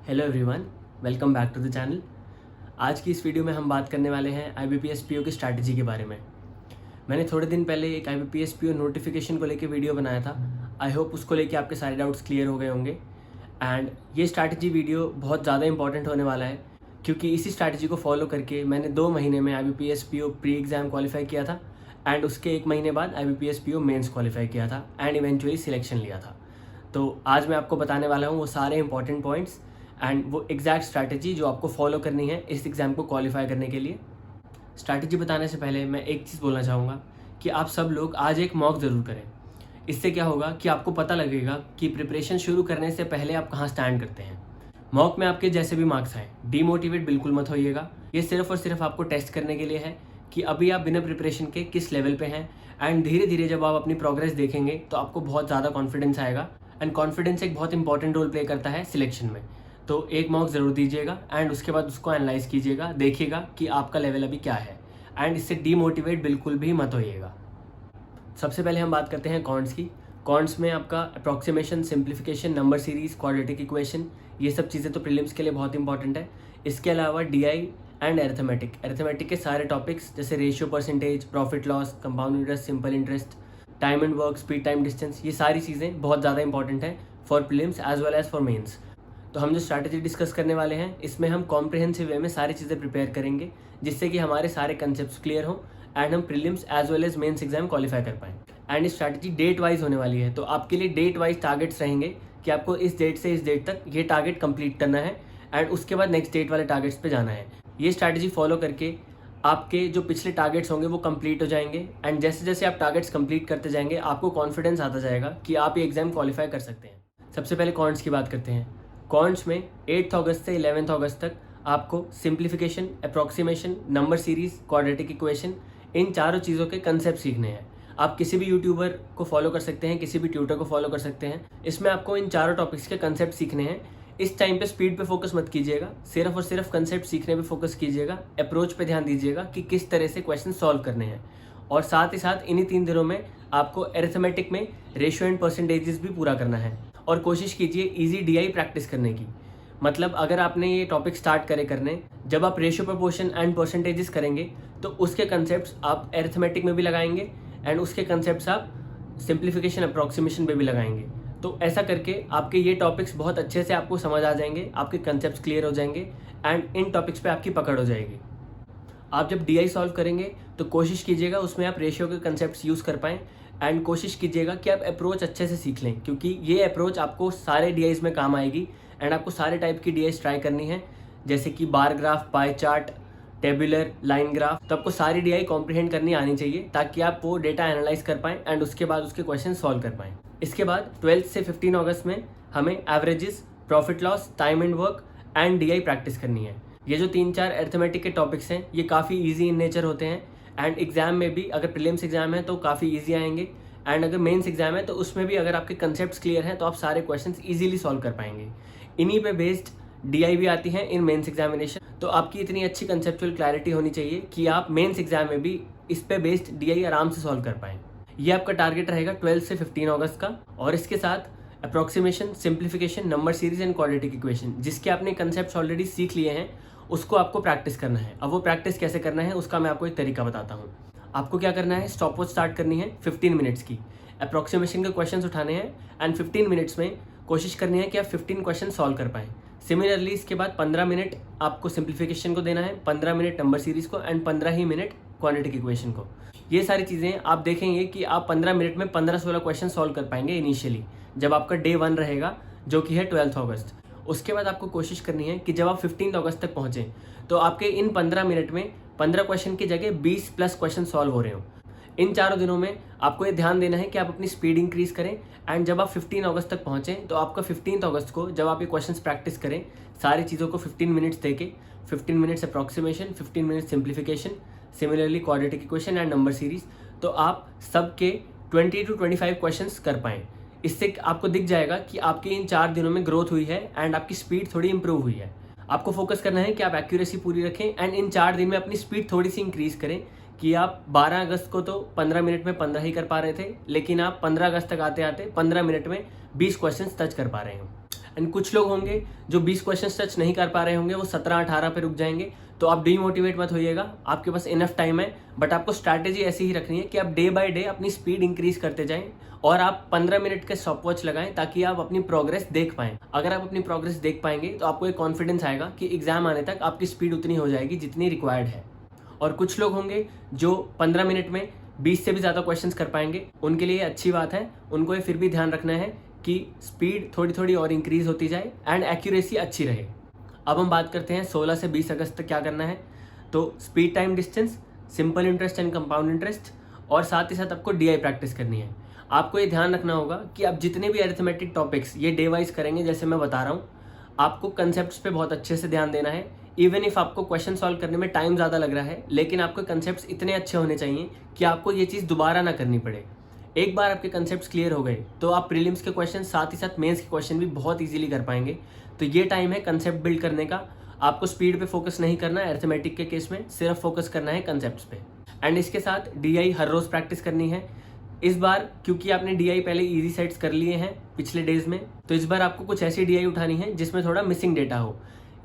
Hello everyone, welcome back to the channel. आज की इस वीडियो में हम बात करने वाले हैं IBPS PO की स्ट्रैटेजी के बारे में। मैंने थोड़े दिन पहले एक IBPS PO नोटिफिकेशन को लेके वीडियो बनाया था। आई होप उसको लेके आपके सारे डाउट्स क्लियर हो गए होंगे। एंड ये स्ट्रैटेजी वीडियो बहुत ज़्यादा इंपॉर्टेंट होने वाला है, क्योंकि इसी स्ट्रैटेजी को फॉलो करके मैंने 2 महीने में IBPS PO pre exam qualify किया था एंड उसके 1 महीने बाद IBPS PO मेंस क्वालिफाई किया था एंड इवेंचुअली सिलेक्शन लिया था। तो आज मैं आपको बताने वाला हूँ वो सारे इंपॉर्टेंट पॉइंट्स एंड वो एग्जैक्ट स्ट्रैटेजी जो आपको फॉलो करनी है इस एग्ज़ाम को क्वालिफाई करने के लिए। स्ट्रैटेजी बताने से पहले मैं एक चीज़ बोलना चाहूँगा कि आप सब लोग आज एक मॉक ज़रूर करें। इससे क्या होगा कि आपको पता लगेगा कि प्रिपरेशन शुरू करने से पहले आप कहाँ स्टैंड करते हैं। मॉक में आपके जैसे भी मार्क्स आए, डीमोटिवेट बिल्कुल मत होइएगा। ये सिर्फ और सिर्फ आपको टेस्ट करने के लिए है कि अभी आप बिना प्रिपरेशन के किस लेवल पे हैं। एंड धीरे धीरे जब आप अपनी प्रोग्रेस देखेंगे तो आपको बहुत ज़्यादा कॉन्फिडेंस आएगा एंड कॉन्फिडेंस एक बहुत इंपॉर्टेंट रोल प्ले करता है सिलेक्शन में। तो एक मॉक ज़रूर दीजिएगा एंड उसके बाद उसको एनालाइज कीजिएगा, देखिएगा कि आपका लेवल अभी क्या है एंड इससे डीमोटिवेट बिल्कुल भी मत होइएगा। सबसे पहले हम बात करते हैं कॉन्ट्स की। कॉन्ट्स में आपका approximation, simplification, number series, quadratic equation, ये सब चीज़ें तो प्रीलिम्स के लिए बहुत इंपॉर्टेंट है। इसके अलावा DI एंड अरिथमेटिक के सारे टॉपिक्स जैसे ratio, percentage, profit loss, compound interest, simple interest, time and work, speed time distance, ये सारी चीज़ें बहुत ज़्यादा इंपॉर्टेंट हैं for prelims as well as for mains. तो हम जो स्ट्रैटेजी डिस्कस करने वाले हैं इसमें हम कॉम्प्रिहेंसिव वे में सारी चीज़ें प्रिपेयर करेंगे, जिससे कि हमारे सारे कंसेप्ट क्लियर हों एंड हम prelims as well as mains exam qualify कर पाएँ। एंड ये स्ट्रैटेजी डेट वाइज होने वाली है, तो आपके लिए डेट वाइज टारगेट्स रहेंगे कि आपको इस डेट से इस डेट तक ये टारगेट कंप्लीट करना है एंड उसके बाद नेक्स्ट डेट वाले टारगेट्स पे जाना है। ये स्ट्रैटेजी फॉलो करके आपके जो पिछले टारगेट्स होंगे वो कंप्लीट हो जाएंगे एंड जैसे जैसे आप टारगेट्स कंप्लीट करते जाएंगे आपको कॉन्फिडेंस आता जाएगा कि आप ये एग्जाम क्वालिफाई कर सकते हैं। सबसे पहले कॉन्ट्स की बात करते हैं। कॉन्ट्स में 8 अगस्त से 11 अगस्त तक आपको simplification, approximation, number series, quadratic equation, इन चारों चीज़ों के कंसेप्ट सीखने हैं। आप किसी भी यूट्यूबर को फॉलो कर सकते हैं, किसी भी ट्यूटर को फॉलो कर सकते हैं। इसमें आपको इन चारों टॉपिक्स के कंसेप्ट सीखने हैं। इस टाइम पे स्पीड पे फोकस मत कीजिएगा, सिर्फ और सिर्फ कंसेप्ट सीखने पे फोकस कीजिएगा। अप्रोच पे ध्यान दीजिएगा कि किस तरह से क्वेश्चन सॉल्व करने हैं। और साथ ही साथ इन्हीं 3 दिनों में आपको अरिथमेटिक में रेशियो एंड परसेंटेजेस भी पूरा करना है। और कोशिश कीजिए इजी DI प्रैक्टिस करने की। मतलब अगर आपने ये टॉपिक स्टार्ट करे करने, जब आप रेशियो, प्रोपोर्शन एंड परसेंटेजेस करेंगे तो उसके कंसेप्ट्स आप अरिथमेटिक में भी लगाएंगे एंड उसके कंसेप्ट्स आप सिंप्लीफिकेशन, अप्रॉक्सीमेशन में भी लगाएंगे। तो ऐसा करके आपके ये टॉपिक्स बहुत अच्छे से आपको समझ आ जाएंगे, आपके कंसेप्ट्स क्लियर हो जाएंगे एंड इन टॉपिक्स पे आपकी पकड़ हो जाएगी। आप जब DI सॉल्व करेंगे तो कोशिश कीजिएगा उसमें आप रेशियो के कंसेप्ट्स यूज़ कर पाएँ एंड कोशिश कीजिएगा कि आप अप्रोच अच्छे से सीख लें, क्योंकि ये अप्रोच आपको सारे DIs में काम आएगी एंड आपको सारे टाइप की DIs ट्राई करनी है, जैसे कि bar graph, pie chart, tabular, line graph. तो आपको सारी DI कॉम्प्रिहेंड करनी आनी चाहिए ताकि आप वो डेटा एनालाइज कर पाएँ एंड उसके बाद उसके क्वेश्चन सॉल्व कर पाएँ। इसके बाद 12 से 15 अगस्त में हमें averages, profit loss, time and work and DI practice करनी है। ये जो 3-4 अरिथमेटिक के टॉपिक्स हैं ये काफ़ी ईजी इन नेचर होते हैं एंड एग्जाम में भी अगर प्रीलिम्स एग्जाम है तो काफ़ी ईजी आएंगे एंड अगर मेंस एग्जाम है तो उसमें भी अगर आपके कंसेप्ट्स क्लियर हैं तो आप सारे क्वेश्चंस इजीली सॉल्व कर पाएंगे। इन्हीं पे बेस्ड DI भी आती है इन मेंस एग्जामिनेशन। तो आपकी इतनी अच्छी कंसेप्चुअल क्लैरिटी होनी चाहिए कि आप मेंस एग्जाम में भी इस पे बेस्ड DI आराम से सॉल्व कर पाएँ। ये आपका टारगेट रहेगा 12 से 15 अगस्त का। और इसके साथ approximation, simplification, number series and quadratic equation, जिसके आपने कंसेप्ट्स ऑलरेडी सीख लिए हैं उसको आपको प्रैक्टिस करना है। अब वो प्रैक्टिस कैसे करना है उसका मैं आपको एक तरीका बताता हूँ। आपको क्या करना है, स्टॉप वॉच स्टार्ट करनी है 15 मिनट्स की। अप्रॉक्सीमेशन के क्वेश्चंस उठाने हैं एंड 15 मिनट्स में कोशिश करनी है कि आप 15 क्वेश्चन सॉल्व कर पाएँ। सिमिलरली इसके बाद 15 मिनट आपको सिंप्लीफिकेशन को देना है, 15 मिनट नंबर सीरीज को and 15 he minute quadratic equation को। ये सारी चीज़ें आप देखेंगे कि आप 15 मिनट में 15-16 क्वेश्चन सॉल्व कर पाएंगे इनिशियली, जब आपका डे 1 रहेगा जो कि है 12 अगस्त। उसके बाद आपको कोशिश करनी है कि जब आप 15 अगस्त तक पहुँचें तो आपके इन 15 मिनट में 15 क्वेश्चन की जगह 20+ क्वेश्चन सॉल्व हो रहे हो। इन चारों दिनों में आपको ये ध्यान देना है कि आप अपनी स्पीड इंक्रीज़ करें एंड जब आप 15 अगस्त तक पहुँचें तो आपका 15 अगस्त को जब आप ये क्वेश्चंस प्रैक्टिस करें सारी चीज़ों को 15 मिनट्स देके, 15 minutes approximation, 15 minutes simplification, similarly quadratic equation and number series, तो आप सबके 20 to 25 क्वेश्चंस कर पाएँ। इससे आपको दिख जाएगा कि आपके इन 4 दिनों में ग्रोथ हुई है एंड आपकी स्पीड थोड़ी इंप्रूव हुई है। आपको फोकस करना है कि आप एक्यूरेसी पूरी रखें एंड इन 4 दिन में अपनी स्पीड थोड़ी सी इंक्रीज़ करें कि आप 12 अगस्त को तो 15 मिनट में 15 ही कर पा रहे थे, लेकिन आप 15 अगस्त तक आते आते 15 मिनट में 20 क्वेश्चंस टच कर पा रहे हो। एंड कुछ लोग होंगे जो 20 क्वेश्चन टच नहीं कर पा रहे होंगे, वो 17-18 पे रुक जाएंगे। तो आप डीमोटिवेट मत होइएगा, आपके पास इनफ टाइम है। बट आपको स्ट्रैटेजी ऐसी ही रखनी है कि आप डे बाय डे अपनी स्पीड इंक्रीज करते जाएं और आप 15 मिनट के स्टॉप वॉच लगाएं ताकि आप अपनी प्रोग्रेस देख पाएं। अगर आप अपनी प्रोग्रेस देख पाएंगे तो आपको एक कॉन्फिडेंस आएगा कि एग्जाम आने तक आपकी स्पीड उतनी हो जाएगी जितनी रिक्वायर्ड है। और कुछ लोग होंगे जो 15 मिनट में 20 से भी ज़्यादा क्वेश्चंस कर पाएंगे, उनके लिए अच्छी बात है। उनको ये फिर भी ध्यान रखना है कि स्पीड थोड़ी थोड़ी और इंक्रीज होती जाए एंड एक्यूरेसी अच्छी रहे। अब हम बात करते हैं 16 से 20 अगस्त तक क्या करना है। तो speed time distance, simple interest and compound interest, और साथ ही साथ आपको डीआई प्रैक्टिस करनी है। आपको ये ध्यान रखना होगा कि आप जितने भी अरिथमेटिक टॉपिक्स ये डे वाइज करेंगे, जैसे मैं बता रहा हूँ, आपको कंसेप्ट्स पे बहुत अच्छे से ध्यान देना है। इवन इफ आपको क्वेश्चन सॉल्व करने में टाइम ज़्यादा लग रहा है, लेकिन आपके कंसेप्ट्स इतने अच्छे होने चाहिए कि आपको ये चीज़ दोबारा ना करनी पड़े। एक बार आपके कंसेप्ट्स क्लियर हो गए तो आप प्रीलिम्स के क्वेश्चन, साथ ही साथ मेंस के क्वेश्चन भी बहुत इजीली कर पाएंगे। तो ये टाइम है कंसेप्ट बिल्ड करने का। आपको स्पीड पे फोकस नहीं करना है अरिथमेटिक के केस में, सिर्फ फोकस करना है कंसेप्ट्स पे। एंड इसके साथ डीआई हर रोज़ प्रैक्टिस करनी है। इस बार क्योंकि आपने डीआई पहले इजी सेट्स कर लिए हैं पिछले डेज में, तो इस बार आपको कुछ ऐसी डीआई उठानी है जिसमें थोड़ा मिसिंग डेटा हो।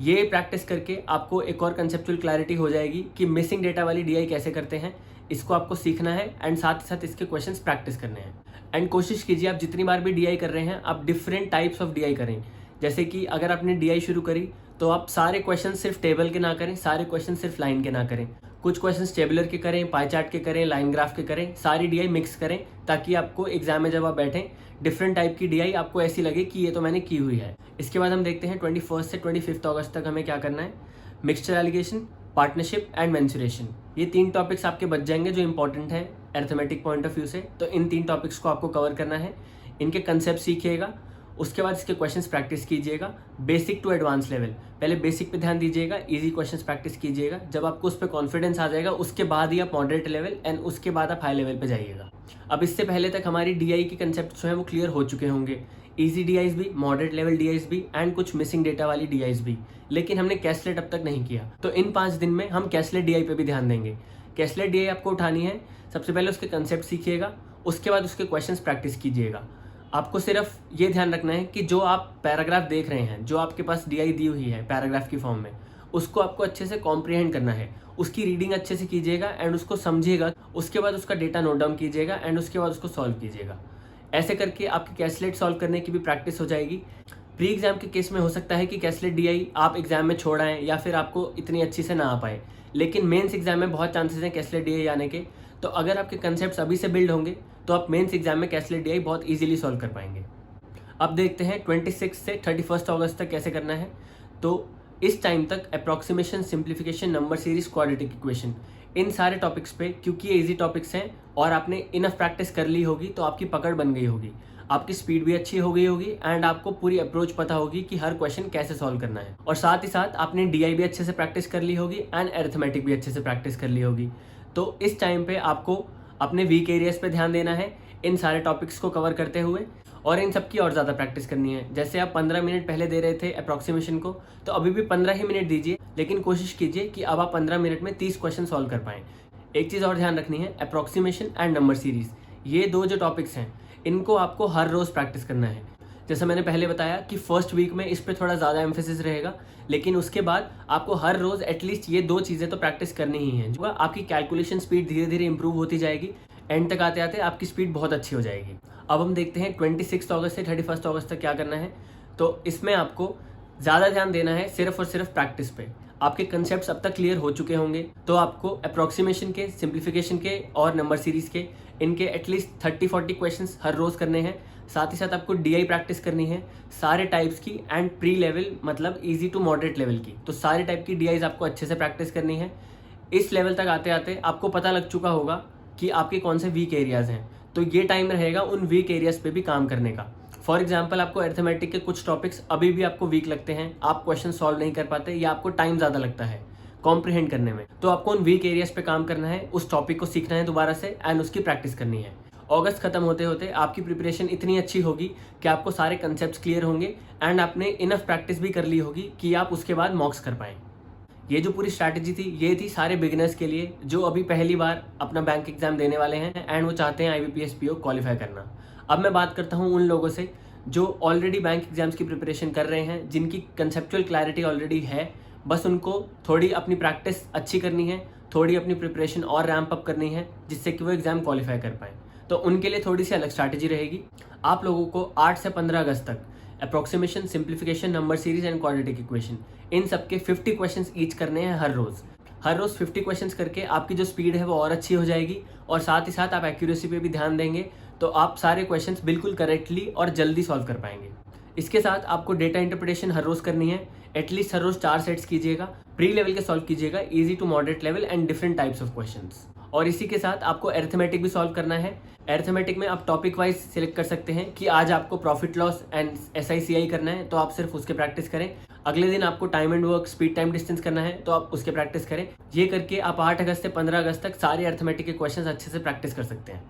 ये प्रैक्टिस करके आपको एक और कंसेप्चुअल क्लैरिटी हो जाएगी कि मिसिंग डेटा वाली डीआई कैसे करते हैं। इसको आपको सीखना है एंड साथ ही साथ इसके क्वेश्चंस प्रैक्टिस करने हैं। एंड कोशिश कीजिए आप जितनी बार भी डीआई कर रहे हैं आप डिफरेंट टाइप्स ऑफ डीआई करें। जैसे कि अगर आपने डीआई शुरू करी तो आप सारे क्वेश्चन सिर्फ टेबल के ना करें, सारे क्वेश्चन सिर्फ लाइन के ना करें। कुछ क्वेश्चंस टेबुलर के करें, पाई चार्ट के करें, लाइन ग्राफ के करें, सारी डीआई मिक्स करें ताकि आपको एग्जाम में जब आप बैठें डिफरेंट टाइप की डीआई आपको ऐसी लगे कि ये तो मैंने की हुई है। इसके बाद हम देखते हैं 21 से 25 अगस्त तक हमें क्या करना है। Mixture allegation, partnership and mensuration, ये 3 टॉपिक्स आपके बच जाएंगे जो इंपॉर्टेंट हैं अरिथमेटिक पॉइंट ऑफ व्यू से। तो इन 3 टॉपिक्स को आपको कवर करना है। इनके कंसेप्ट सीखिएगा, उसके बाद इसके क्वेश्चंस प्रैक्टिस कीजिएगा बेसिक टू एडवांस लेवल। पहले बेसिक पे ध्यान दीजिएगा, इजी क्वेश्चंस प्रैक्टिस कीजिएगा। जब आपको उस पर कॉन्फिडेंस आ जाएगा उसके बाद ही आप मॉडरेट लेवल एंड उसके बाद आप हाई लेवल पे जाइएगा। अब इससे पहले तक हमारी डीआई के कंसेप्ट जो है वो क्लियर हो चुके होंगे, इजी डीआईज भी, मॉडरेट लेवल डीआईज भी एंड कुछ मिसिंग डेटा वाली डीआईज भी। लेकिन हमने कैसलेट अब तक नहीं किया, तो इन 5 दिन में हम कैसलेट डीआई पे भी ध्यान देंगे। कैसलेट डीआई आपको उठानी है, सबसे पहले उसके कंसेप्ट सीखिएगा, उसके बाद उसके क्वेश्चंस प्रैक्टिस कीजिएगा। आपको सिर्फ ये ध्यान रखना है कि जो आप पैराग्राफ देख रहे हैं, जो आपके पास डीआई दी हुई है पैराग्राफ की फॉर्म में, उसको आपको अच्छे से कॉम्प्रिहेंड करना है। उसकी रीडिंग अच्छे से कीजिएगा एंड उसको समझिएगा। उसके बाद उसका डेटा नोट डाउन कीजिएगा एंड उसके बाद उसको सॉल्व कीजिएगा। ऐसे करके आपकी कैसलेट सॉल्व करने की भी प्रैक्टिस हो जाएगी। प्री एग्जाम के केस में हो सकता है कि कैसलेट डीआई आप एग्जाम में छोड़ आएँ या फिर आपको इतनी अच्छी से ना आ पाए, लेकिन मेंस एग्जाम में बहुत चांसेस हैं कैसलेट डीआई आने के। तो अगर आपके कंसेप्ट्स अभी से बिल्ड होंगे तो आप मेंस एग्जाम में कैसलेट डीआई बहुत इजीली सॉल्व कर पाएंगे। अब देखते हैं 26 से 31 अगस्त तक कैसे करना है। तो इस टाइम तक approximation, simplification, number series, quadratic equation, इन सारे टॉपिक्स पे, क्योंकि ये इजी टॉपिक्स हैं और आपने इनफ प्रैक्टिस कर ली होगी तो आपकी पकड़ बन गई होगी, आपकी स्पीड भी अच्छी हो गई होगी एंड आपको पूरी अप्रोच पता होगी कि हर क्वेश्चन कैसे सॉल्व करना है। और साथ ही साथ आपने डीआई भी अच्छे से प्रैक्टिस कर ली होगी एंड अरिथमेटिक भी अच्छे से प्रैक्टिस कर ली होगी। तो इस टाइम पे आपको अपने वीक एरियाज पे ध्यान देना है इन सारे टॉपिक्स को कवर करते हुए, और इन सब की और ज़्यादा प्रैक्टिस करनी है। जैसे आप 15 मिनट पहले दे रहे थे अप्रॉक्सीमेशन को, तो अभी भी 15 ही मिनट दीजिए, लेकिन कोशिश कीजिए कि अब आप 15 मिनट में 30 क्वेश्चन सॉल्व कर पाएँ। एक चीज़ और ध्यान रखनी है, अप्रॉक्सीमेशन एंड नंबर सीरीज, ये 2 जो टॉपिक्स हैं इनको आपको हर रोज़ प्रैक्टिस करना है। जैसे मैंने पहले बताया कि फर्स्ट वीक में इस पर थोड़ा ज़्यादा एम्फेसिस रहेगा, लेकिन उसके बाद आपको हर रोज़ एटलीस्ट ये 2 चीज़ें तो प्रैक्टिस करनी ही हैं। जो आपकी कैलकुलेशन स्पीड धीरे धीरे इंप्रूव होती जाएगी, एंड तक आते आते आपकी स्पीड बहुत अच्छी हो जाएगी। अब हम देखते हैं 26 अगस्त से 31 अगस्त तक क्या करना है। तो इसमें आपको ज़्यादा ध्यान देना है सिर्फ और सिर्फ प्रैक्टिस पे। आपके कंसेप्ट्स अब तक क्लियर हो चुके होंगे, तो आपको अप्रॉक्सीमेशन के, सिंप्लीफिकेशन के और नंबर सीरीज के, इनके एटलीस्ट 30-40 क्वेश्चंस हर रोज़ करने हैं। साथ ही साथ आपको डीआई प्रैक्टिस करनी है सारे टाइप्स की एंड प्री लेवल, मतलब इजी टू मॉडरेट लेवल की। तो सारे टाइप की डीआईज आपको अच्छे से प्रैक्टिस करनी है। इस लेवल तक आते आते आपको पता लग चुका होगा कि आपके कौन से वीक एरियाज़ हैं, तो ये टाइम रहेगा उन वीक एरियाज़ पे भी काम करने का। फॉर एग्जाम्पल, आपको अरिथमेटिक के कुछ टॉपिक्स अभी भी आपको वीक लगते हैं, आप क्वेश्चन सॉल्व नहीं कर पाते या आपको टाइम ज़्यादा लगता है कॉम्प्रिहेंड करने में, तो आपको उन वीक एरियाज़ पे काम करना है, उस टॉपिक को सीखना है दोबारा से एंड उसकी प्रैक्टिस करनी है। अगस्त खत्म होते होते आपकी प्रिपरेशन इतनी अच्छी होगी कि आपको सारे कंसेप्ट्स क्लियर होंगे एंड आपने इनफ प्रैक्टिस भी कर ली होगी कि आप उसके बाद मॉक्स कर पाएँ। ये जो पूरी स्ट्रैटेजी थी, ये थी सारे बिगिनर्स के लिए जो अभी पहली बार अपना बैंक एग्जाम देने वाले हैं एंड वो चाहते हैं IBPS PO क्वालिफाई करना। अब मैं बात करता हूँ उन लोगों से जो ऑलरेडी बैंक एग्जाम्स की प्रिपरेशन कर रहे हैं, जिनकी कंसेप्चुअल क्लैरिटी ऑलरेडी है, बस उनको थोड़ी अपनी प्रैक्टिस अच्छी करनी है, थोड़ी अपनी प्रिपरेशन और रैम्प अप करनी है, जिससे कि वो एग्ज़ाम क्वालिफाई कर पाएँ। तो उनके लिए थोड़ी सी अलग स्ट्रैटेजी रहेगी। आप लोगों को 8 से 15 अगस्त तक approximation, simplification, number series and quadratic equation, इन सबके 50 क्वेश्चंस ईच करने हैं हर रोज़ 50 क्वेश्चंस करके आपकी जो स्पीड है वो और अच्छी हो जाएगी, और साथ ही साथ आप एक्यूरेसी पे भी ध्यान देंगे, तो आप सारे क्वेश्चंस बिल्कुल करेक्टली और जल्दी सॉल्व कर पाएंगे। इसके साथ आपको डेटा इंटरप्रिटेशन हर रोज़ करनी है। एटलीस्ट हर रोज़ 4 सेट्स कीजिएगा, प्री लेवल के सॉल्व कीजिएगा, easy to moderate level and different types of questions. और इसी के साथ आपको अरिथमेटिक भी सॉल्व करना है। अरिथमेटिक में आप टॉपिक वाइज सिलेक्ट कर सकते हैं कि आज आपको प्रॉफिट लॉस एंड SICI करना है, तो आप सिर्फ उसके प्रैक्टिस करें। अगले दिन आपको time and work, speed time distance करना है, तो आप उसके प्रैक्टिस करें। ये करके आप 8 अगस्त से 15 अगस्त तक सारे अरिथमेटिक के क्वेश्चंस अच्छे से प्रैक्टिस कर सकते हैं।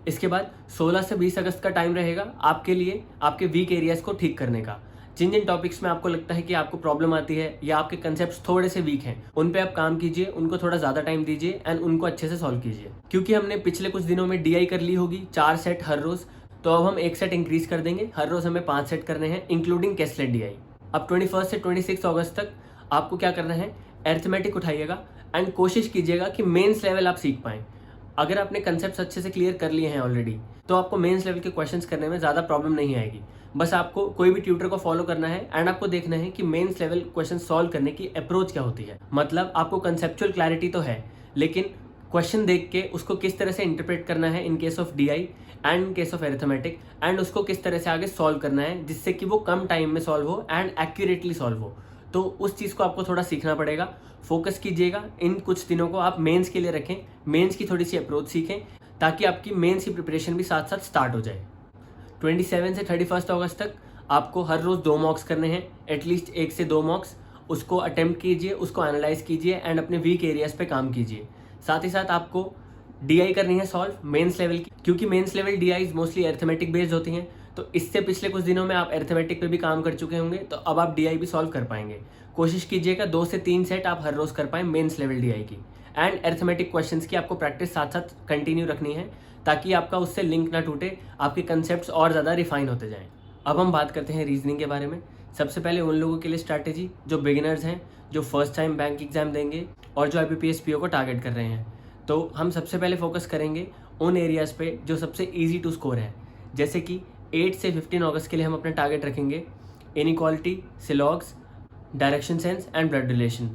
इसके बाद 16 से 20 अगस्त का टाइम रहेगा आपके लिए आपके वीक एरियाज़ को ठीक करने का। जिन जिन टॉपिक्स में आपको लगता है कि आपको प्रॉब्लम आती है या आपके कंसेप्ट्स थोड़े से वीक हैं, उन पे आप काम कीजिए, उनको थोड़ा ज़्यादा टाइम दीजिए एंड उनको अच्छे से सॉल्व कीजिए। क्योंकि हमने पिछले कुछ दिनों में DI कर ली होगी 4 सेट हर रोज़, तो अब हम 1 सेट इंक्रीज कर देंगे। हर रोज़ हमें 5 सेट करने हैं, इंक्लूडिंग केसलेट DI। अब 21 से 26 अगस्त तक आपको क्या करना है, अरिथमेटिक उठाइएगा एंड कोशिश कीजिएगा कि मेंस लेवल आप सीख पाएँ। अगर आपने कंसेप्ट्स अच्छे से क्लियर कर लिए हैं ऑलरेडी, तो आपको मेंस लेवल के क्वेश्चंस करने में ज़्यादा प्रॉब्लम नहीं आएगी। बस आपको कोई भी ट्यूटर को फॉलो करना है एंड आपको देखना है कि मेंस लेवल क्वेश्चन सॉल्व करने की अप्रोच क्या होती है। मतलब आपको कंसेप्चुअल क्लैरिटी तो है, लेकिन क्वेश्चन देख के उसको किस तरह से इंटरप्रेट करना है in case of DI and in case of arithmetic, and उसको किस तरह से आगे सॉल्व करना है जिससे कि वो कम टाइम में सॉल्व हो एंड एक्यूरेटली सॉल्व हो। तो उस चीज़ को आपको थोड़ा सीखना पड़ेगा। फोकस कीजिएगा, इन कुछ दिनों को आप मेंस के लिए रखें, मेंस की थोड़ी सी अप्रोच सीखें, ताकि आपकी मेंस की प्रिपरेशन भी साथ साथ स्टार्ट हो जाए। 27 से 31 अगस्त तक आपको हर रोज़ 2 मॉक्स करने हैं, एटलीस्ट 1 से 2 मॉक्स। उसको अटेम्प्ट कीजिए, उसको एनालाइज कीजिए एंड अपने वीक एरियाज़ पे काम कीजिए। साथ ही साथ आपको DI करनी है सॉल्व मेंस लेवल की, क्योंकि mains level DIs mostly arithmetic based होती हैं। तो इससे पिछले कुछ दिनों में आप अरिथमेटिक पे भी काम कर चुके होंगे, तो अब आप DI भी सॉल्व कर पाएंगे। कोशिश कीजिएगा 2 से 3 सेट आप हर रोज़ कर पाएँ मेंस लेवल DI की, एंड अरिथमेटिक क्वेश्चंस की आपको प्रैक्टिस साथ साथ कंटिन्यू रखनी है, ताकि आपका उससे लिंक ना टूटे, आपके कंसेप्ट्स और ज़्यादा रिफाइन होते जाएं। अब हम बात करते हैं रीजनिंग के बारे में। सबसे पहले उन लोगों के लिए स्ट्रैटेजी जो बिगिनर्स हैं, जो फर्स्ट टाइम बैंक एग्जाम देंगे और जो IBPS PO को टारगेट कर रहे हैं। तो हम सबसे पहले फोकस करेंगे उन एरियाज़ पे जो सबसे ईजी टू स्कोर है। जैसे कि 8 से 15 अगस्त के लिए हम अपना टारगेट रखेंगे inequality, syllogisms, direction sense and blood relation.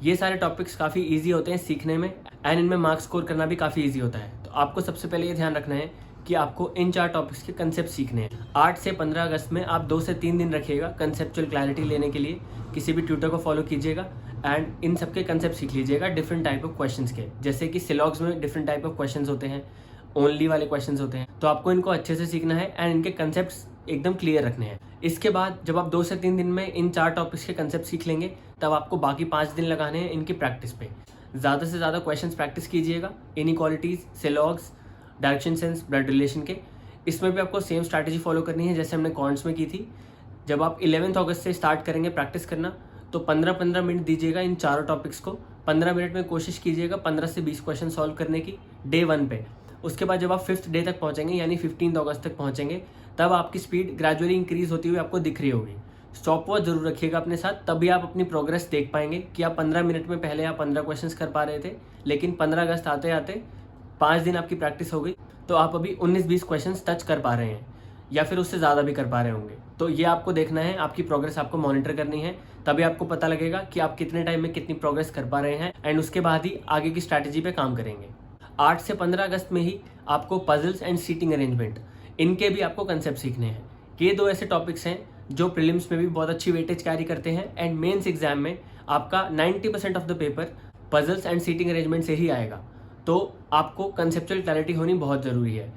ये सारे टॉपिक्स काफ़ी ईजी होते हैं सीखने में एंड इनमें मार्क्स स्कोर करना भी काफ़ी ईजी होता है। तो आपको सबसे पहले ये ध्यान रखना है कि आपको इन 4 टॉपिक्स के कंसेप्ट सीखने हैं। 8 से 15 अगस्त में आप 2 से 3 दिन रखिएगा कंसेप्चुअल क्लैरिटी लेने के लिए। किसी भी ट्यूटर को फॉलो कीजिएगा एंड इन सबके कंसेप्ट सीख लीजिएगा डिफरेंट टाइप ऑफ क्वेश्चंस के। जैसे कि सिलॉग्स में डिफरेंट टाइप ऑफ क्वेश्चंस होते हैं, ओनली वाले क्वेश्चंस होते हैं, तो आपको इनको अच्छे से सीखना है एंड इनके कंसेप्ट्स एकदम क्लियर रखने हैं। इसके बाद जब आप 2 से 3 दिन में इन 4 टॉपिक्स के कंसेप्ट सीख लेंगे, तब आपको बाकी 5 दिन लगाने हैं इनकी प्रैक्टिस पे। ज़्यादा से ज़्यादा क्वेश्चंस प्रैक्टिस कीजिएगा, inequalities, syllogisms, direction sense, blood relation के। इसमें भी आपको सेम स्ट्रैटेजी फॉलो करनी है जैसे हमने कॉन्ट्स में की थी। जब आप 11 अगस्त से स्टार्ट करेंगे प्रैक्टिस करना, तो 15-15 मिनट दीजिएगा इन 4 टॉपिक्स को। 15 मिनट में कोशिश कीजिएगा 15 से 20 क्वेश्चन सॉल्व करने की डे 1 पे। उसके बाद जब आप 5th डे तक पहुँचेंगे, यानी 15 अगस्त तक पहुँचेंगे, तब आपकी स्पीड ग्रेजुअली इंक्रीज होती हुई आपको दिख रही होगी। स्टॉप वॉच जरूर रखिएगा अपने साथ, तभी आप अपनी प्रोग्रेस देख पाएंगे कि आप 15 मिनट में पहले आप 15 क्वेश्चंस कर पा रहे थे, लेकिन 15 अगस्त आते आते 5 दिन आपकी प्रैक्टिस हो गई, तो आप अभी 19-20 क्वेश्चंस टच कर पा रहे हैं, या फिर उससे ज़्यादा भी कर पा रहे होंगे। तो ये आपको देखना है, आपकी प्रोग्रेस आपको मॉनिटर करनी है, तभी आपको पता लगेगा कि आप कितने टाइम में कितनी प्रोग्रेस कर पा रहे हैं, एंड उसके बाद ही आगे की स्ट्रैटेजी पे काम करेंगे। 8 से 15 अगस्त में ही आपको पजल्स एंड सीटिंग अरेंजमेंट, इनके भी आपको कंसेप्ट सीखने हैं। ये 2 ऐसे टॉपिक्स हैं जो प्रीलिम्स में भी बहुत अच्छी वेटेज कैरी करते हैं एंड मेंस एग्जाम में आपका 90% of the paper puzzles and seating arrangement से ही आएगा। तो आपको कंसेप्चुअल क्लैरिटी होनी बहुत ज़रूरी है।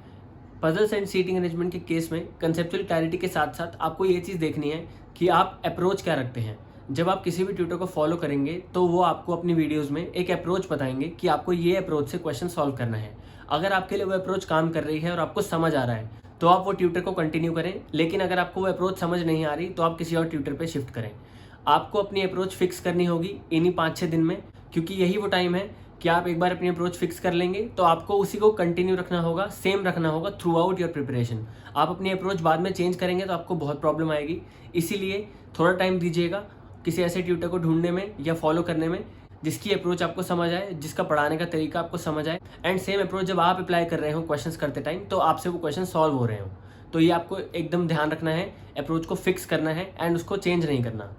पजल्स एंड सीटिंग अरेंजमेंट के केस में कंसेप्चुअल क्लैरिटी के साथ साथ आपको ये चीज़ देखनी है कि आप अप्रोच क्या रखते हैं। जब आप किसी भी ट्यूटर को फॉलो करेंगे, तो वो आपको अपनी वीडियोज़ में एक अप्रोच बताएंगे कि आपको ये अप्रोच से क्वेश्चन सॉल्व करना है। अगर आपके लिए वो अप्रोच काम कर रही है और आपको समझ आ रहा है, तो आप वो ट्यूटर को कंटिन्यू करें। लेकिन अगर आपको वो अप्रोच समझ नहीं आ रही, तो आप किसी और ट्यूटर पे शिफ्ट करें। आपको अपनी अप्रोच फिक्स करनी होगी इन्हीं 5-6 दिन में, क्योंकि यही वो टाइम है कि आप एक बार अपनी अप्रोच फिक्स कर लेंगे तो आपको उसी को कंटिन्यू रखना होगा, सेम रखना होगा थ्रू आउट योर प्रिपरेशन। आप अपनी अप्रोच बाद में चेंज करेंगे तो आपको बहुत प्रॉब्लम आएगी। इसीलिए थोड़ा टाइम दीजिएगा किसी ऐसे ट्यूटर को ढूंढने में या फॉलो करने में जिसकी अप्रोच आपको समझ आए, जिसका पढ़ाने का तरीका आपको समझ आए, एंड सेम अप्रोच जब आप अप्लाई कर रहे हो क्वेश्चंस करते टाइम तो आपसे वो क्वेश्चन सॉल्व हो रहे हो। तो ये आपको एकदम ध्यान रखना है, अप्रोच को फिक्स करना है एंड उसको चेंज नहीं करना।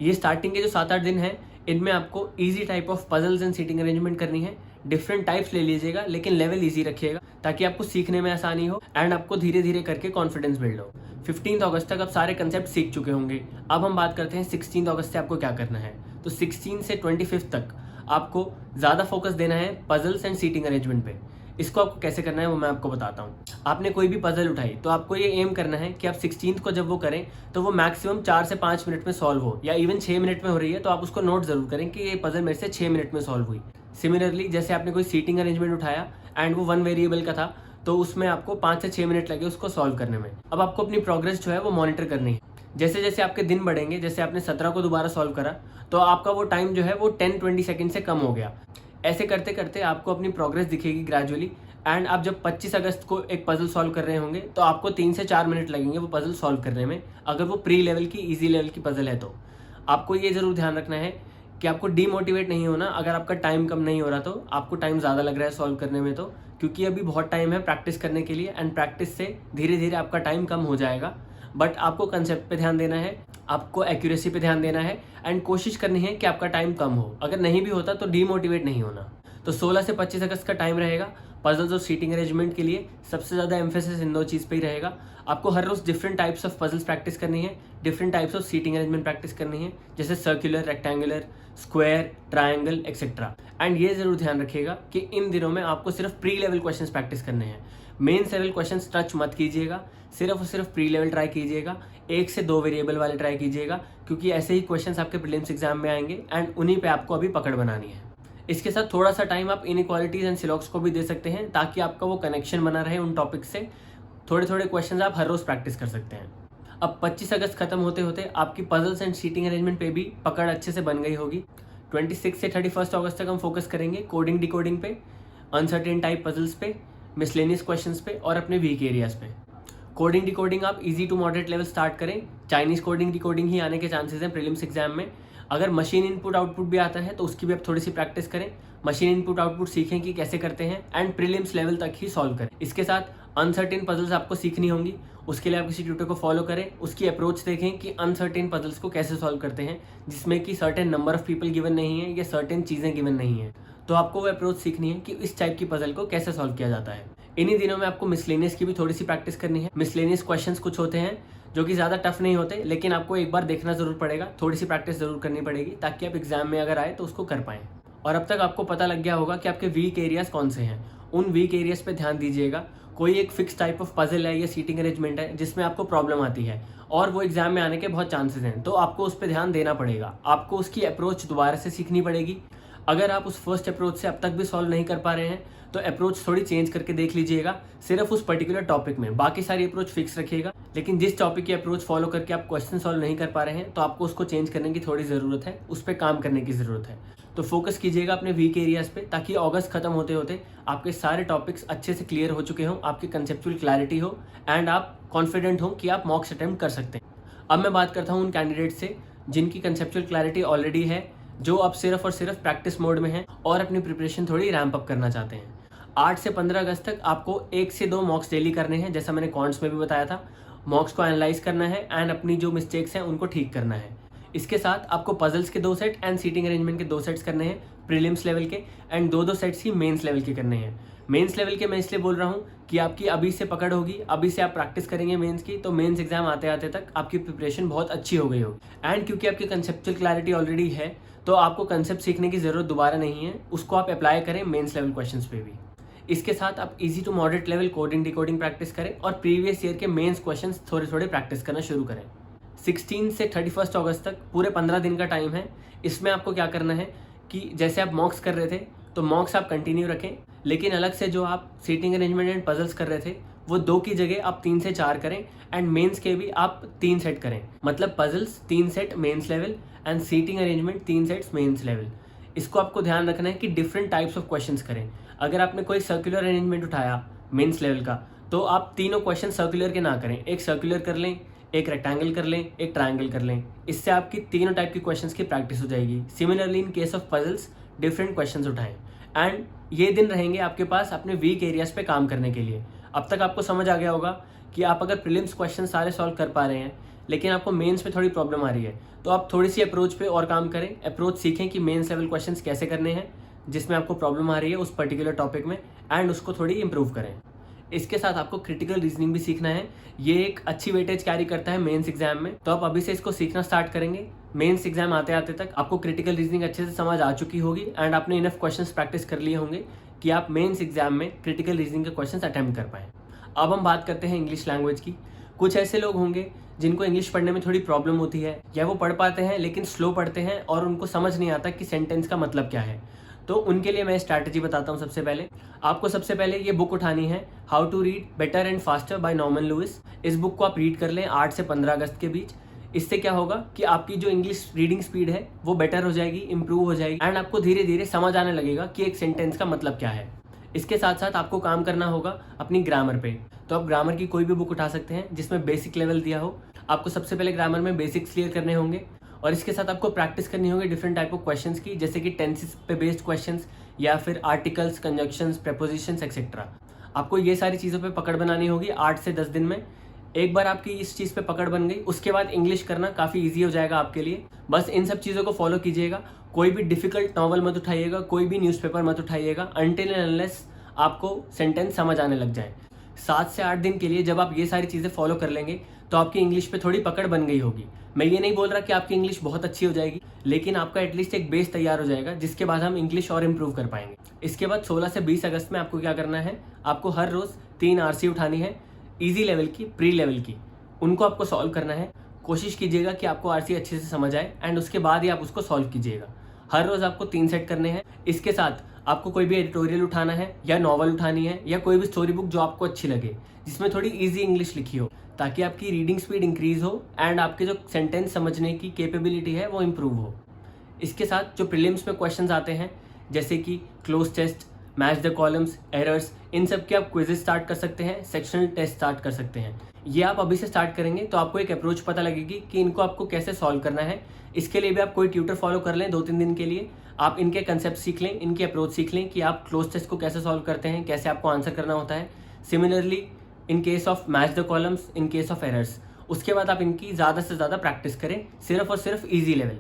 ये स्टार्टिंग के जो 7-8 दिन हैं इनमें आपको easy type of puzzles and seating arrangement करनी है। डिफरेंट टाइप्स ले लीजिएगा लेकिन लेवल इजी रखिएगा ताकि आपको सीखने में आसानी हो एंड आपको धीरे धीरे करके कॉन्फिडेंस बिल्ड हो। 15 अगस्त तक आप सारे कंसेप्ट सीख चुके होंगे। अब हम बात करते हैं 16 अगस्त से आपको क्या करना है। तो 16 से 25 तक आपको ज़्यादा फोकस देना है पजल्स एंड सीटिंग अरेंजमेंट पे। इसको आपको कैसे करना है वो मैं आपको बताता हूँ। आपने कोई भी पजल उठाई तो आपको ये एम करना है कि आप 16 को जब वो करें तो वो मैक्सिमम 4 से 5 मिनट में सॉल्व हो, या इवन 6 मिनट में हो रही है तो आप उसको नोट जरूर करें कि ये पजल मेरे से 6 मिनट में सॉल्व हुई। सिमिलरली जैसे आपने कोई सीटिंग अरेंजमेंट उठाया एंड वो 1 वेरिएबल का था तो उसमें आपको 5 से 6 मिनट लगे उसको सॉल्व करने में। अब आपको अपनी प्रोग्रेस जो है वो मॉनिटर करनी है। जैसे जैसे आपके दिन बढ़ेंगे, जैसे आपने 17 को दोबारा सॉल्व करा तो आपका वो टाइम जो है वो 10-20 सेकेंड से कम हो गया। ऐसे करते करते आपको अपनी प्रोग्रेस दिखेगी ग्रेजुअली। एंड आप जब 25 अगस्त को एक पजल सॉल्व कर रहे होंगे तो आपको 3 से 4 मिनट लगेंगे वो पजल सॉल्व करने में, अगर वो प्री लेवल की ईजी लेवल की पजल है तो। आपको ये ज़रूर ध्यान रखना है कि आपको डीमोटिवेट नहीं होना अगर आपका टाइम कम नहीं हो रहा तो, आपको टाइम ज़्यादा लग रहा है सॉल्व करने में तो, क्योंकि अभी बहुत टाइम है प्रैक्टिस करने के लिए एंड प्रैक्टिस से धीरे धीरे आपका टाइम कम हो जाएगा। बट आपको कंसेप्ट पे ध्यान देना है, आपको एक्यूरेसी पे ध्यान देना है एंड कोशिश करनी है कि आपका टाइम कम हो। अगर नहीं भी होता तो डीमोटिवेट नहीं होना। तो 16 से 25 अगस्त का टाइम रहेगा पजल्स और सीटिंग अरेंजमेंट के लिए। सबसे ज़्यादा एम्फेसिस इन 2 चीज़ पे ही रहेगा। आपको हर रोज़ different types of puzzles practice करनी है, different types of seating arrangement practice करनी है, जैसे circular, rectangular, square, triangle etcetera. And ये ज़रूर ध्यान रखिएगा कि इन दिनों में आपको सिर्फ प्री लेवल क्वेश्चंस प्रैक्टिस करने हैं। मेन्स लेवल क्वेश्चंस टच मत कीजिएगा, सिर्फ और सिर्फ प्री लेवल ट्राई कीजिएगा। 1 से 2 वेरिएबल वाले ट्राई कीजिएगा क्योंकि ऐसे ही क्वेश्चंस आपके प्रीलिम्स एग्जाम में आएंगे एंड उन्हीं पे आपको अभी पकड़ बनानी है। इसके साथ थोड़ा सा टाइम आप इनइक्वालिटीज एंड सिलॉक्स को भी दे सकते हैं ताकि आपका वो कनेक्शन बना रहे उन टॉपिक से। थोड़े थोड़े क्वेश्चंस आप हर रोज़ प्रैक्टिस कर सकते हैं। अब 25 अगस्त खत्म होते होते आपकी पजल्स एंड सीटिंग अरेंजमेंट पे भी पकड़ अच्छे से बन गई होगी। 26 से 31 अगस्त तक हम फोकस करेंगे कोडिंग डिकोडिंग पे, अनसर्टेन टाइप पजल्स पे, मिसलेनियस क्वेश्चंस पे और अपने वीक एरियाज पे। कोडिंग डिकोडिंग आप easy to moderate level start करें। चाइनीज़ कोडिंग डिकोडिंग ही आने के चांसेस हैं प्रीलिम्स एग्जाम में। अगर मशीन इनपुट आउटपुट भी आता है तो उसकी भी आप थोड़ी सी प्रैक्टिस करें। मशीन इनपुट आउटपुट सीखें कि कैसे करते हैं एंड प्रीलिम्स लेवल तक ही सॉल्व करें। इसके साथ अनसर्टेन पजल्स आपको सीखनी होंगी। उसके लिए आप किसी ट्यूटर को फॉलो करें, उसकी अप्रोच देखें कि अनसर्टेन पजल्स को कैसे सॉल्व करते हैं जिसमें कि certain number of people given नहीं है या सर्टेन चीज़ें गिवन नहीं है। तो आपको वो अप्रोच सीखनी है कि इस टाइप की पजल को कैसे सॉल्व किया जाता है। इन्हीं दिनों में आपको मिसलेनियस की भी थोड़ी सी प्रैक्टिस करनी है। मिसलेनियस क्वेश्चंस कुछ होते हैं जो कि ज़्यादा टफ नहीं होते, लेकिन आपको एक बार देखना ज़रूर पड़ेगा, थोड़ी सी प्रैक्टिस ज़रूर करनी पड़ेगी ताकि आप एग्जाम में अगर आए तो उसको कर पाएँ। और अब तक आपको पता लग गया होगा कि आपके वीक एरियाज़ कौन से हैं। उन वीक एरियाज़ पे ध्यान दीजिएगा। कोई एक फिक्स टाइप ऑफ पजल है या सीटिंग अरेंजमेंट है जिसमें आपको प्रॉब्लम आती है और वो एग्जाम में आने के बहुत चांसेस हैं, तो आपको उस पर ध्यान देना पड़ेगा। आपको उसकी अप्रोच दोबारा से सीखनी पड़ेगी। अगर आप उस फर्स्ट अप्रोच से अब तक भी सॉल्व नहीं कर पा रहे हैं तो अप्रोच थोड़ी चेंज करके देख लीजिएगा, सिर्फ उस पर्टिकुलर टॉपिक में। बाकी सारी अप्रोच फिक्स रखिएगा, लेकिन जिस टॉपिक की अप्रोच फॉलो करके आप क्वेश्चन सॉल्व नहीं कर पा रहे हैं तो आपको उसको चेंज करने की थोड़ी ज़रूरत है, उस पर काम करने की ज़रूरत है। तो फोकस कीजिएगा अपने वीक एरियाज़ पे ताकि अगस्त खत्म होते होते आपके सारे टॉपिक्स अच्छे से क्लियर हो चुके हों, आपकी कंसेप्चुअल क्लैरिटी हो एंड आप कॉन्फिडेंट हो कि आप मॉक्स अटेम्प्ट कर सकते हैं। अब मैं बात करता हूँ उन कैंडिडेट से जिनकी कंसेप्चुअल क्लैरिटी ऑलरेडी है, जो अब सिर्फ और सिर्फ प्रैक्टिस मोड में हैं और अपनी प्रिपरेशन थोड़ी रैंप अप करना चाहते हैं। 8 से 15 अगस्त तक आपको 1 से 2 मॉक्स डेली करने हैं, जैसा मैंने कॉन्ट्स में भी बताया था। मॉक्स को एनालाइज करना है एंड अपनी जो मिस्टेक्स हैं उनको ठीक करना है। इसके साथ आपको पजल्स के 2 सेट एंड सीटिंग अरेंजमेंट के 2 सेट्स करने हैं प्रीलिम्स लेवल के, एंड 2-2 सेट्स ही मेंस लेवल के करने हैं। मेंस लेवल के मैं इसलिए बोल रहा हूँ कि आपकी अभी से पकड़ होगी, अभी से आप प्रैक्टिस करेंगे मेंस की, तो मेंस एग्जाम आते आते तक आपकी प्रिपरेशन बहुत अच्छी हो गई होगी। एंड क्योंकि आपकी कंसेप्चुअल क्लैरिटी ऑलरेडी है तो आपको कंसेप्ट सीखने की ज़रूरत दोबारा नहीं है, उसको आप अप्लाई करें मेंस लेवल क्वेश्चंस पे भी। इसके साथ आप easy to moderate level coding decoding practice करें और प्रीवियस ईयर के मेंस क्वेश्चंस थोड़े थोड़े प्रैक्टिस करना शुरू करें। 16 से 31 अगस्त तक पूरे 15 दिन का टाइम है। इसमें आपको क्या करना है कि जैसे आप मॉक्स कर रहे थे तो मॉक्स आप कंटिन्यू रखें, लेकिन अलग से जो आप सीटिंग अरेंजमेंट एंड पजल्स कर रहे थे वो 2 की जगह आप 3 से 4 करें एंड मेंस के भी आप 3 सेट करें। मतलब puzzles 3 set mains level and seating arrangement 3 sets mains level. इसको आपको ध्यान रखना है कि डिफरेंट टाइप्स ऑफ क्वेश्चंस करें। अगर आपने कोई सर्कुलर अरेंजमेंट उठाया मेंस लेवल का, तो आप तीनों क्वेश्चन सर्कुलर के ना करें, एक सर्कुलर कर लें, एक रेक्टेंगल कर लें, एक ट्रायंगल कर लें। इससे आपकी तीनों टाइप की क्वेश्चंस की प्रैक्टिस हो जाएगी। Similarly in case of puzzles different questions उठाएं एंड ये दिन रहेंगे आपके पास अपने वीक एरियाज पे काम करने के लिए। अब तक आपको समझ आ गया होगा कि आप अगर प्रीलिम्स क्वेश्चन सारे सॉल्व कर पा रहे हैं लेकिन आपको मेंस में थोड़ी प्रॉब्लम आ रही है, तो आप थोड़ी सी अप्रोच पे और काम करें। अप्रोच सीखें कि मेंस लेवल क्वेश्चंस कैसे करने हैं जिसमें आपको प्रॉब्लम आ रही है उस पर्टिकुलर टॉपिक में, एंड उसको थोड़ी इंप्रूव करें। इसके साथ आपको क्रिटिकल रीजनिंग भी सीखना है। ये एक अच्छी वेटेज कैरी करता है मेंस एग्जाम में, तो आप अभी से इसको सीखना स्टार्ट करेंगे। मेंस एग्जाम आते आते तक आपको क्रिटिकल रीजनिंग अच्छे से समझ आ चुकी होगी एंड आपने इनफ क्वेश्चंस प्रैक्टिस कर लिए होंगे कि आप मेंस एग्जाम में क्रिटिकल रीजनिंग के क्वेश्चंस अटेम्प्ट कर पाएं। अब हम बात करते हैं इंग्लिश लैंग्वेज की। कुछ ऐसे लोग होंगे जिनको इंग्लिश पढ़ने में थोड़ी प्रॉब्लम होती है, या वो पढ़ पाते हैं लेकिन स्लो पढ़ते हैं और उनको समझ नहीं आता कि सेंटेंस का मतलब क्या है। तो उनके लिए मैं स्ट्रैटेजी बताता हूँ। सबसे पहले आपको सबसे पहले ये बुक उठानी है, how to read better and faster by Norman Lewis. इस बुक को आप रीड कर लें 8 से 15 अगस्त के बीच। इससे क्या होगा कि आपकी जो इंग्लिश रीडिंग स्पीड है वो बेटर हो जाएगी, इंप्रूव हो जाएगी एंड आपको धीरे धीरे समझ आने लगेगा कि एक सेंटेंस का मतलब क्या है। इसके साथ साथ आपको काम करना होगा अपनी ग्रामर पे। तो आप ग्रामर की कोई भी बुक उठा सकते हैं जिसमें बेसिक लेवल दिया हो। आपको सबसे पहले ग्रामर में बेसिक्स क्लियर करने होंगे और इसके साथ आपको प्रैक्टिस करनी होगी डिफरेंट टाइप ऑफ क्वेश्चंस की, जैसे कि टेंसेस पे बेस्ड क्वेश्चंस या फिर आर्टिकल्स, कंजक्शंस, प्रेपोजिशंस एक्सेट्रा। आपको ये सारी चीज़ों पे पकड़ बनानी होगी 8 से 10 दिन में। एक बार आपकी इस चीज़ पे पकड़ बन गई, उसके बाद इंग्लिश करना काफ़ी ईजी हो जाएगा आपके लिए। बस इन सब चीज़ों को फॉलो कीजिएगा। कोई भी डिफिकल्ट नॉवल मत उठाइएगा, कोई भी न्यूज़पेपर मत उठाइएगा अनटिल एंड अनलेस आपको सेंटेंस समझ आने लग जाए। 7 से 8 दिन के लिए जब आप ये सारी चीज़ें फॉलो कर लेंगे तो आपकी इंग्लिश पे थोड़ी पकड़ बन गई होगी। मैं ये नहीं बोल रहा कि आपकी इंग्लिश बहुत अच्छी हो जाएगी, लेकिन आपका एटलीस्ट एक बेस तैयार हो जाएगा जिसके बाद हम इंग्लिश और इम्प्रूव कर पाएंगे। इसके बाद 16 से 20 अगस्त में आपको क्या करना है, आपको हर रोज़ 3 आरसी उठानी है, ईजी लेवल की, प्री लेवल की। उनको आपको सॉल्व करना है। कोशिश कीजिएगा कि आपको आरसी अच्छे से समझ आए एंड उसके बाद ही आप उसको सॉल्व कीजिएगा। हर रोज़ आपको 3 सेट करने हैं। इसके साथ आपको कोई भी एडिटोरियल उठाना है या नॉवल उठानी है या कोई भी स्टोरी बुक जो आपको अच्छी लगे, जिसमें थोड़ी इजी इंग्लिश लिखी हो, ताकि आपकी रीडिंग स्पीड इंक्रीज हो एंड आपके जो सेंटेंस समझने की कैपेबिलिटी है वो इम्प्रूव हो। इसके साथ जो प्रीलिम्स में क्वेश्चंस आते हैं जैसे कि cloze test, match the columns, errors, इन सब के आप क्विजेज स्टार्ट कर सकते हैं, सेक्शनल टेस्ट स्टार्ट कर सकते हैं। ये आप अभी से स्टार्ट करेंगे तो आपको एक अप्रोच पता लगेगी कि इनको आपको कैसे सॉल्व करना है। इसके लिए भी आप कोई ट्यूटर फॉलो कर लें 2-3 दिन के लिए। आप इनके कंसेप्ट सीख लें, इनकी अप्रोच सीख लें कि आप क्लोज टेस्ट को कैसे सॉल्व करते हैं, कैसे आपको आंसर करना होता है। Similarly in case of match the columns, in case of errors, उसके बाद आप इनकी ज़्यादा से ज़्यादा प्रैक्टिस करें, सिर्फ और सिर्फ ईजी लेवल।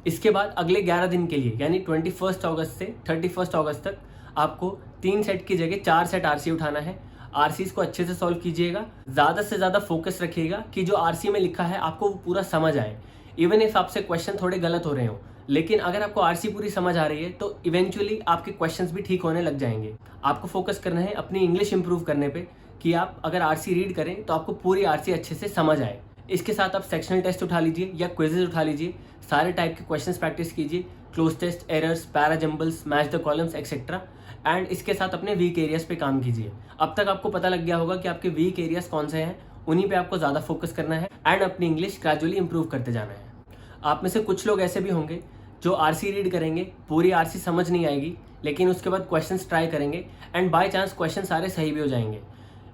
इसके बाद अगले 11 दिन के लिए यानी 21 अगस्त से 31 अगस्त तक आपको 3 सेट की जगह 4 सेट आरसी उठाना है। आरसीज को अच्छे से सॉल्व कीजिएगा, ज़्यादा से ज़्यादा फोकस रखिएगा कि जो आरसी में लिखा है आपको वो पूरा समझ आए। इवन इफ आपसे क्वेश्चन थोड़े गलत हो रहे हो, लेकिन अगर आपको आरसी पूरी समझ आ रही है तो इवेंचुअली आपके क्वेश्चंस भी ठीक होने लग जाएंगे। आपको फोकस करना है अपनी इंग्लिश इंप्रूव करने पे कि आप अगर आरसी रीड करें तो आपको पूरी आरसी अच्छे से समझ आए। इसके साथ आप सेक्शनल टेस्ट उठा लीजिए या क्विजेज उठा लीजिए, सारे टाइप के क्वेश्चंस प्रैक्टिस कीजिए, cloze test, errors, para jumbles, match the columns etcetera, and इसके साथ अपने वीक एरियाज पे काम कीजिए। अब तक आपको पता लग गया होगा कि आपके वीक एरियाज कौन से हैं, उन्हीं पे आपको ज़्यादा फोकस करना है एंड अपनी इंग्लिश ग्रेजुअली इंप्रूव करते जाना है। आप में से कुछ लोग ऐसे भी होंगे जो आरसी रीड करेंगे, पूरी आरसी समझ नहीं आएगी, लेकिन उसके बाद क्वेश्चंस ट्राई करेंगे एंड बाय चांस क्वेश्चन सारे सही भी हो जाएंगे।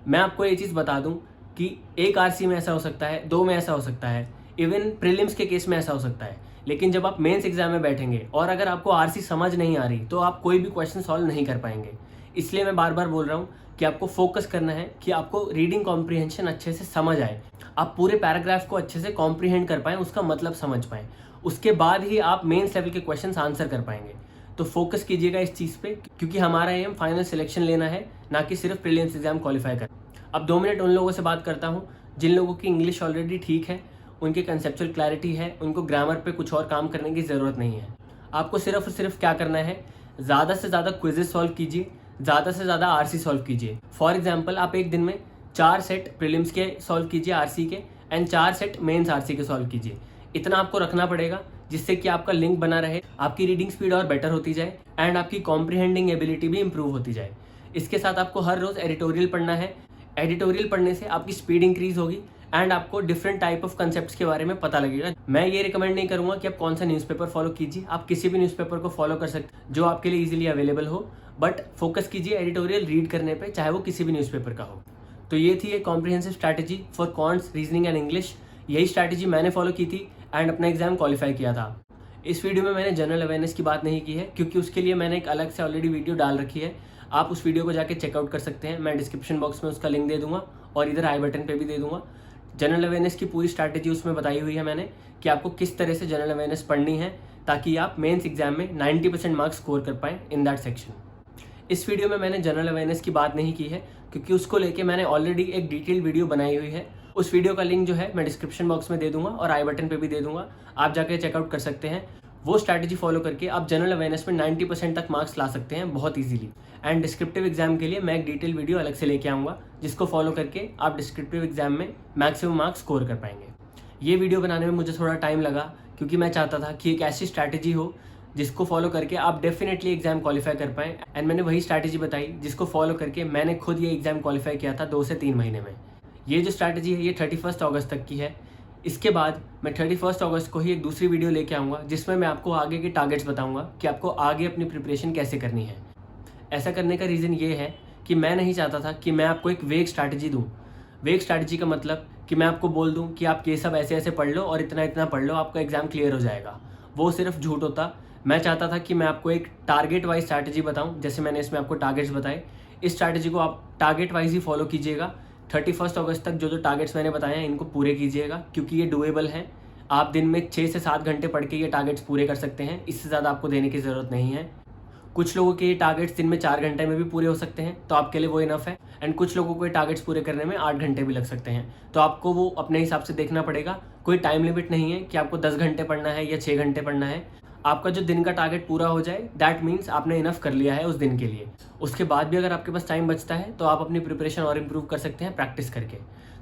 मैं आपको ये चीज़ बता दूं कि एक आरसी में ऐसा हो सकता है, 2 में ऐसा हो सकता है, इवन प्रीलिम्स के केस में ऐसा हो सकता है, लेकिन जब आप मेंस एग्जाम में बैठेंगे और अगर आपको आरसी समझ नहीं आ रही तो आप कोई भी क्वेश्चन सॉल्व नहीं कर पाएंगे। इसलिए मैं बार बार बोल रहा हूँ कि आपको फोकस करना है कि आपको रीडिंग कॉम्प्रीहेंशन अच्छे से समझ आए, आप पूरे पैराग्राफ को अच्छे से कॉम्प्रीहेंड कर पाएँ, उसका मतलब समझ पाएँ, उसके बाद ही आप मेंस लेवल के क्वेश्चंस आंसर कर पाएंगे। तो फोकस कीजिएगा इस चीज़ पे, क्योंकि हमारा एम फाइनल सिलेक्शन लेना है, ना कि सिर्फ प्रीलिम्स एग्जाम क्वालिफाई करना। अब 2 मिनट उन लोगों से बात करता हूँ जिन लोगों की इंग्लिश ऑलरेडी ठीक है, उनकी कंसेप्चुअल क्लैरिटी है, उनको ग्रामर पे कुछ और काम करने की ज़रूरत नहीं है। आपको सिर्फ और सिर्फ क्या करना है, ज़्यादा से ज़्यादा क्विजेस सॉल्व कीजिए, ज़्यादा से ज़्यादा आरसी सॉल्व कीजिए। फॉर एग्जांपल आप एक दिन में 4 सेट प्रीलिम्स के सॉल्व कीजिए आरसी के एंड 4 सेट मेंस आरसी के सॉल्व कीजिए। इतना आपको रखना पड़ेगा जिससे कि आपका लिंक बना रहे, आपकी रीडिंग स्पीड और बेटर होती जाए एंड आपकी कॉम्प्रीहेंडिंग एबिलिटी भी इंप्रूव होती जाए। इसके साथ आपको हर रोज़ एडिटोरियल पढ़ना है। एडिटोरियल पढ़ने से आपकी स्पीड इंक्रीज होगी एंड आपको डिफरेंट टाइप ऑफ कंसेप्ट्स के बारे में पता लगेगा। मैं ये रिकमेंड नहीं करूँगा कि आप कौन सा न्यूज़पेपर फॉलो कीजिए, आप किसी भी न्यूज़पेपर को फॉलो कर सकते हैं जो आपके लिए ईजिली अवेलेबल हो, बट फोकस कीजिए एडिटोरियल रीड करने पर, चाहे वो किसी भी न्यूज़पेपर का हो। तो ये थी एक comprehensive strategy for quants, reasoning and English. यही स्ट्रैटेजी मैंने फॉलो की थी एंड अपना एग्जाम क्वालिफाई किया था। इस वीडियो में मैंने जनरल अवेयरनेस की बात नहीं की है क्योंकि उसके लिए मैंने एक अलग से ऑलरेडी वीडियो डाल रखी है। आप उस वीडियो को जाके चेकआउट कर सकते हैं, मैं डिस्क्रिप्शन बॉक्स में उसका लिंक दे दूंगा और इधर आई बटन पे भी दे दूंगा। जनरल अवेयरनेस की पूरी स्ट्रैटेजी उसमें बताई हुई है मैंने कि आपको किस तरह से जनरल अवेयरनेस पढ़नी है ताकि आप मेंस एग्जाम में 90% मार्क्स स्कोर कर पाएँ इन दैट सेक्शन। इस वीडियो में मैंने जनरल अवेयरनेस की बात नहीं की है क्योंकि उसको लेके मैंने ऑलरेडी एक डिटेल वीडियो बनाई हुई है। उस वीडियो का लिंक जो है मैं डिस्क्रिप्शन बॉक्स में दे दूंगा और आई बटन पे भी दे दूंगा, आप जाके चेकआउट कर सकते हैं। वो स्ट्रैटेजी फॉलो करके आप जनरल अवेयरनेस में 90% तक मार्क्स ला सकते हैं बहुत इजीली। एंड डिस्क्रिप्टिव एग्जाम के लिए मैं एक डिटेल वीडियो अलग से लेके आऊँगा जिसको फॉलो करके आप डिस्क्रिप्टिव एग्जाम में मैक्सिमम मार्क्स स्कोर कर पाएंगे। ये वीडियो बनाने में मुझे थोड़ा टाइम लगा क्योंकि मैं चाहता था कि एक ऐसी स्ट्रैटेजी हो जिसको फॉलो करके आप डेफिनेटली एग्जाम क्वालिफाई कर पाएँ। एंड मैंने वही स्ट्रैटेजी बताई जिसको फॉलो करके मैंने खुद ये एग्जाम क्वालिफाई किया था 2 से 3 महीने में। ये जो स्ट्रैटेजी है ये 31 अगस्त तक की है। इसके बाद मैं 31 अगस्त को ही एक दूसरी वीडियो लेके आऊँगा जिसमें मैं आपको आगे के टारगेट्स बताऊँगा कि आपको आगे अपनी प्रिपरेशन कैसे करनी है। ऐसा करने का रीज़न ये है कि मैं नहीं चाहता था कि मैं आपको एक वेग स्ट्रैटेजी दूँ। वेग स्ट्रैटेजी का मतलब कि मैं आपको बोल दूँ कि आप ये सब ऐसे ऐसे पढ़ लो और इतना इतना पढ़ लो, आपका एग्ज़ाम क्लियर हो जाएगा। वो सिर्फ झूठ होता। मैं चाहता था कि मैं आपको एक टारगेट वाइज स्ट्रैटेजी बताऊं, जैसे मैंने इसमें आपको टारगेट्स बताए। इस स्ट्रैटेजी को आप टारगेट वाइज ही फॉलो कीजिएगा। 31 अगस्त तक जो टारगेट्स मैंने बताए हैं इनको पूरे कीजिएगा क्योंकि ये डूएबल हैं। आप दिन में 6 से 7 घंटे पढ़ के ये टारगेट्स पूरे कर सकते हैं, इससे ज़्यादा आपको देने की ज़रूरत नहीं है। कुछ लोगों के ये टारगेट्स दिन में 4 घंटे में भी पूरे हो सकते हैं, तो आपके लिए वो इनफ है। एंड कुछ लोगों को ये टारगेट्स पूरे करने में 8 घंटे भी लग सकते हैं, तो आपको वो अपने हिसाब से देखना पड़ेगा। कोई टाइम लिमिट नहीं है कि आपको 10 घंटे पढ़ना है या 6 घंटे पढ़ना है। आपका जो दिन का टारगेट पूरा हो जाए दैट मीन्स आपने इनफ कर लिया है उस दिन के लिए। उसके बाद भी अगर आपके पास टाइम बचता है तो आप अपनी प्रिपरेशन और इम्प्रूव कर सकते हैं प्रैक्टिस करके।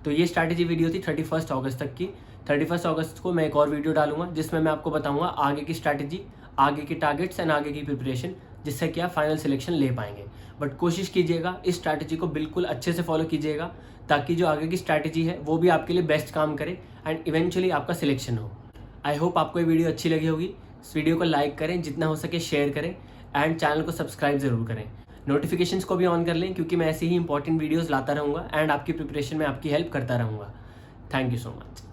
तो ये स्ट्रैटेजी वीडियो थी 31 अगस्त तक की। 31 अगस्त को मैं एक और वीडियो डालूंगा जिसमें मैं आपको बताऊंगा आगे की स्ट्रैटेजी, आगे के टारगेट्स एंड आगे की प्रिपरेशन, जिससे कि आप फाइनल सिलेक्शन ले पाएंगे। बट कोशिश कीजिएगा इस स्ट्रैटेजी को बिल्कुल अच्छे से फॉलो कीजिएगा ताकि जो आगे की स्ट्रैटेजी है वो भी आपके लिए बेस्ट काम करे एंड इवेंचुअली आपका सिलेक्शन हो। आई होप आपको ये वीडियो अच्छी लगी होगी। इस वीडियो को लाइक करें, जितना हो सके शेयर करें एंड चैनल को सब्सक्राइब ज़रूर करें। नोटिफिकेशंस को भी ऑन कर लें क्योंकि मैं ऐसे ही इंपॉर्टेंट वीडियोस लाता रहूँगा एंड आपकी प्रिपरेशन में आपकी हेल्प करता रहूँगा। Thank you so much.